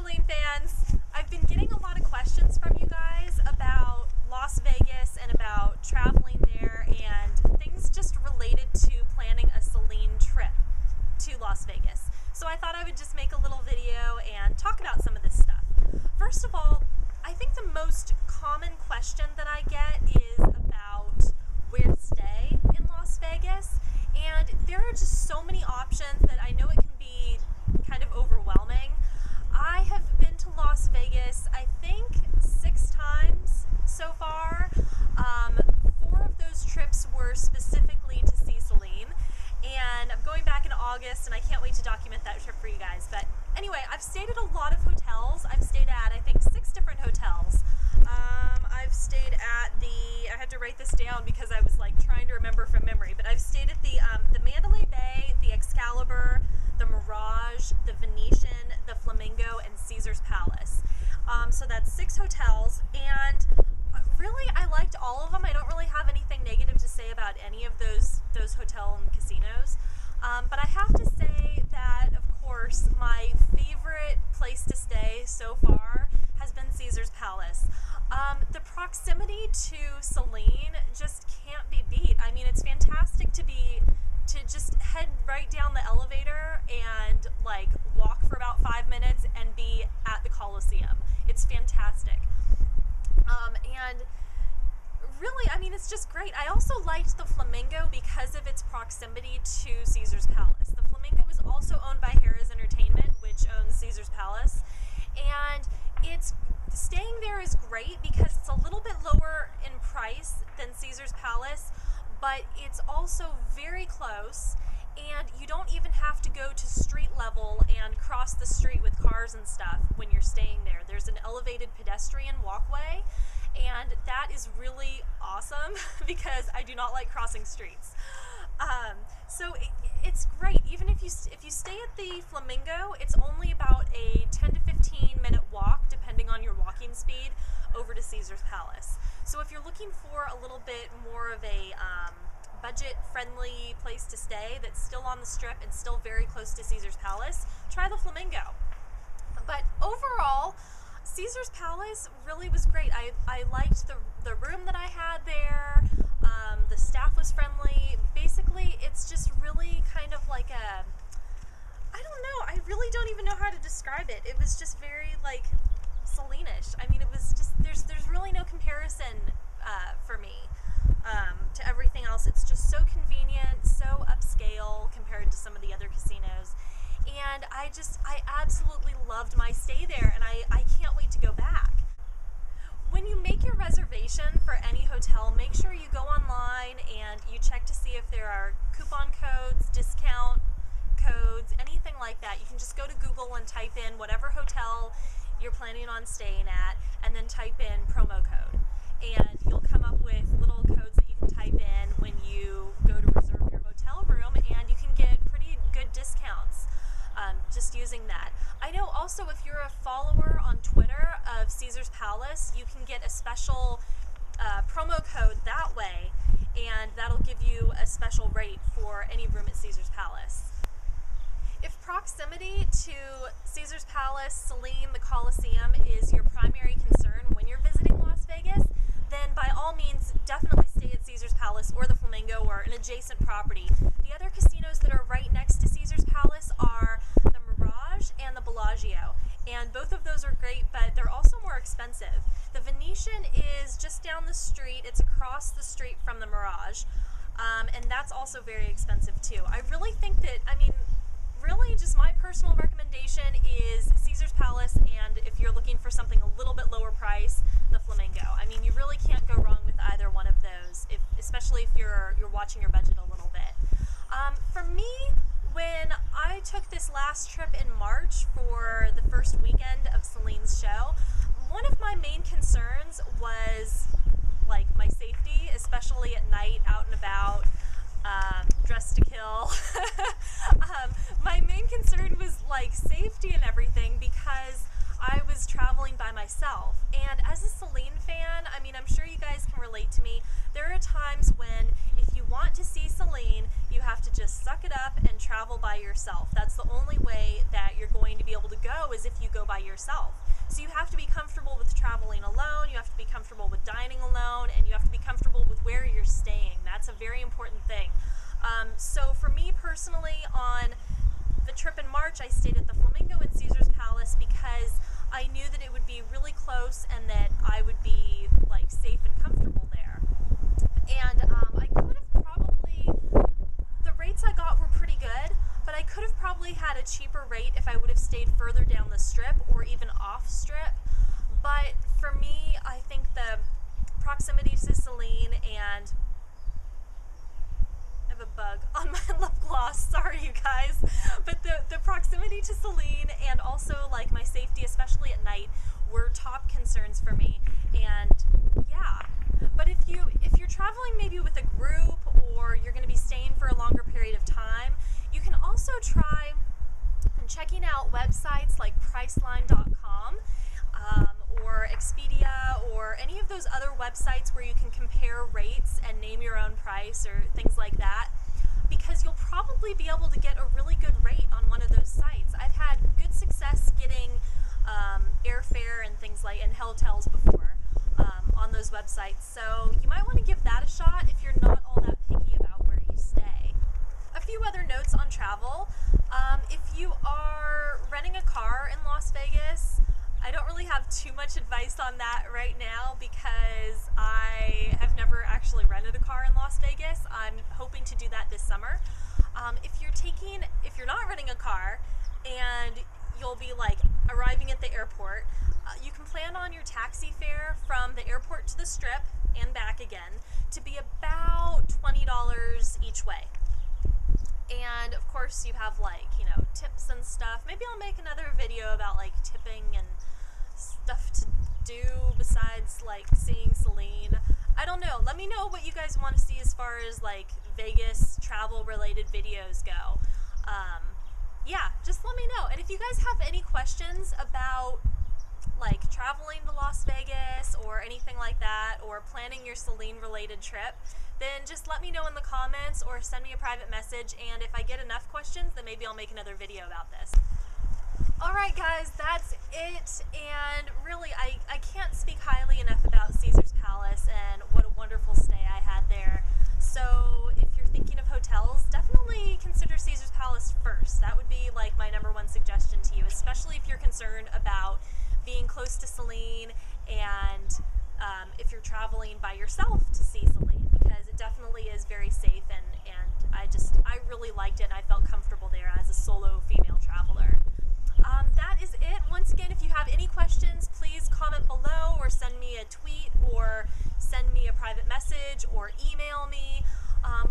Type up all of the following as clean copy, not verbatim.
Celine fans. I've been getting a lot of questions from you guys about Las Vegas and about traveling there and things just related to planning a Celine trip to Las Vegas. So I thought I would just make a little video and talk about some of this stuff. First of all, I think the most common question that I get is about where to stay in Las Vegas, and there are just so many options that I know it can be kind of overwhelming. I have been to Las Vegas, I think 6 times so far. 4 of those trips were specifically to see Celine, and I'm going back in August and I can't wait to document that trip for you guys. But anyway, I've stayed at a lot of hotels. I've stayed at, I think, 6 different hotels. I've stayed at I had to write this down because I was like trying to remember from memory, but I've stayed at the Mandalay Bay, the Excalibur, the Mirage, the Venetian, the Flamingo, and Caesar's Palace. So that's 6 hotels, and really I liked all of them. I don't really have anything negative to say about any of those hotel and casinos. But I have to say that, of course, my favorite place to stay so far has been Caesar's Palace. The proximity to Celine just can't be beat. I mean, it's fantastic to just head right down the elevator and like walk for about 5 minutes and be at the Coliseum. It's fantastic. And really, I mean, it's just great. I also liked the Flamingo because of its proximity to Caesar's Palace. The Flamingo is also owned by Harrah's Entertainment, which owns Caesar's Palace, and staying there is great because it's a little bit lower in price than Caesar's Palace, but it's also very close, and you don't even have to go to street level and cross the street with cars and stuff when you're staying there. There's an elevated pedestrian walkway, and that is really awesome because I do not like crossing streets. So it's great. Even if you stay at the Flamingo, it's only about a 10 to 15 minute walk, depending on your walking speed, over to Caesar's Palace. So if you're looking for a little bit more of a budget-friendly place to stay that's still on the Strip and still very close to Caesar's Palace, try the Flamingo. But overall, Caesar's Palace really was great. I liked the room that I had there. The staff was friendly. Basically, it's just really kind of like I don't know, I really don't even know how to describe it. It was just very like Celine-ish. I mean, it was just, there's really no comparison for me to everything else. It's just so convenient, so upscale compared to some of the other casinos. And I absolutely loved my stay there, and I can't wait to go back. When you make your reservation for any hotel, make sure you go online and you check to see if there are coupon codes, discount codes, anything like that. You can just go to Google and type in whatever hotel you're planning on staying at, and then type in promo code. And you'll come up with little codes that you can type in when you go to reserve your hotel room, and you can get pretty good discounts just using that. I know also if you're a follower on Twitter of Caesar's Palace, you can get a special promo code that way, and that'll give you a special rate for any room at Caesar's Palace. If proximity to Caesar's Palace, Celine, the Coliseum is your primary concern when you're visiting Las Vegas, then by all means definitely stay at Caesar's Palace or the Flamingo or an adjacent property. The other casinos that are right next to Caesar's Palace are the Mirage and the Bellagio, and both of those are great, but they're also more expensive. The Venetian is just down the street. It's across the street from the Mirage, and that's also very expensive too. I really think that, I mean, really just my personal recommendation is Caesar's Palace, and if you're looking for something a little bit lower price, the Flamingo. I mean, you really can't go wrong with either one of those, especially if you're watching your budget a little bit. For me, when I took this last trip in March for the first weekend of Celine's show, one of my main concerns was like my safety, especially at night out and about, dressed to kill. My main concern was like safety and everything because I was traveling by myself. And as a Celine fan, I mean, I'm sure you guys can relate to me. There are times when if you want to see Celine, You have to just suck it up and travel by yourself. That's the only way that you're going to be able to go, is if you go by yourself. So you have to be comfortable with traveling alone, you have to be comfortable with dining alone, and you have to be comfortable with where you're staying. That's a very important thing. So for me personally, on the trip in March, I stayed at the Flamingo in Caesar's Palace because I knew that it would be really close and that I would be like safe and comfortable there. And I could have probably, the rates I got were pretty good, but I could have probably had a cheaper rate if I would have stayed further down the strip or even off strip. But for me, I think the proximity to Celine, and I have a bug on my lip gloss, sorry you guys, but the proximity to Celine and also like my safety, especially at night, were top concerns for me. And yeah, but if you're traveling maybe with a group, or you're going to be staying for a longer period of time, you can also try checking out websites like Priceline.com or Expedia, or any of those other websites where you can compare rates and name your own price or things like that, because you'll probably be able to get a really good rate on one of those sites. I've had good success getting airfare and things like, and hotels before on those websites, so you might want to give that a shot if you're not all that picky about where you stay. A few other notes on travel. If you are renting a car in Las Vegas, I don't really have too much advice on that right now because I have never actually rented a car in Las Vegas. I'm hoping to do that this summer. If you're not renting a car and you'll be like arriving at the airport, you can plan on your taxi fare from the airport to the strip and back again to be about $20 each way. And of course you have like, tips and stuff. Maybe I'll make another video about like tipping and stuff to do besides like seeing Celine. I don't know. Let me know what you guys want to see as far as like Vegas travel related videos go. Yeah, just let me know. And if you guys have any questions about like traveling to Las Vegas or anything like that, or planning your Celine related trip, then just let me know in the comments or send me a private message, and if I get enough questions, then maybe I'll make another video about this. Alright guys, that's it, and really I can't speak highly enough about Caesar's Palace and what a wonderful stay I had there. So if you're thinking of hotels, definitely consider Caesar's Palace first. That would be like my #1 suggestion to you, especially if you're concerned about being close to Celine, and if you're traveling by yourself to see Celine, because it definitely is very safe, and I really liked it, and I felt comfortable there as a solo female traveler. That is it. Once again, if you have any questions, please comment below or send me a tweet or send me a private message or email me.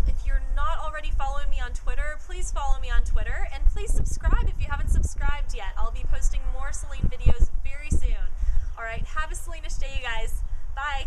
If you're not already following me on Twitter, please follow me on Twitter, and please subscribe if you haven't subscribed yet. I'll be posting more Celine videos very soon. Alright, have a Celine-ish day, you guys. Bye!